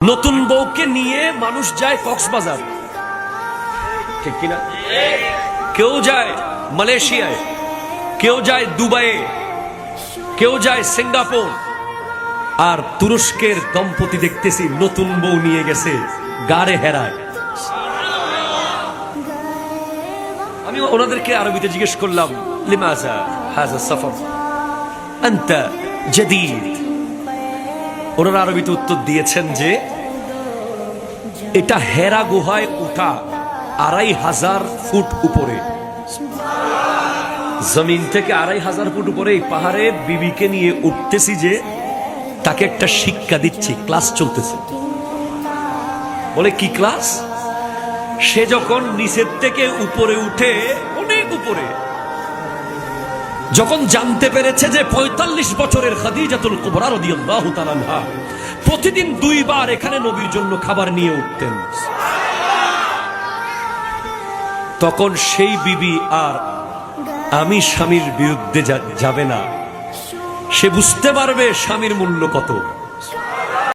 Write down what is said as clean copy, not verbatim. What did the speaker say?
নতুন বউকে নিয়ে মানুষ যায় কক্সবাজার, ঠিক কিনা? কেউ যায় মালয়েশিয়ায়, কেউ যায় দুবাইয়ে, কেউ যায় সিঙ্গাপুর। আর তুরস্কের দম্পতি দেখতেছি নতুন বউ নিয়ে গেছে গাড়ে হেরায়। আমি ওনাদেরকে আরবিতে জিজ্ঞেস করলাম, লিমাযা হাযা সফর আনতা জাদীদ। ওনারা আরবিতে উত্তর দিয়েছেন যে এটা হেরা গুহায় উঠা ২৫০০ ফুট উপরে, জমিন থেকে ২৫০০ ফুট উপরে এই পাহাড়ে বিবিকে নিয়ে উঠতেছি যে তাকে একটা শিক্ষা দিচ্ছি, ক্লাস চলতেছে। বলে কি ক্লাস? সে যখন নিচের থেকে উপরে উঠে, অনেক উপরে, যখন জানতে পেরেছে যে ৪৫ বছরের খাদিজাতুল কুবরা রাদিয়াল্লাহু তাআলা আনহা প্রতিদিন ২ বার এখানে নবীর জন্য খাবার নিয়ে উঠতেন, তখন সেই বিবি আর আমি স্বামীর বিরুদ্ধে যাবে না। সে বুঝতে পারবে স্বামীর মূল্য কত।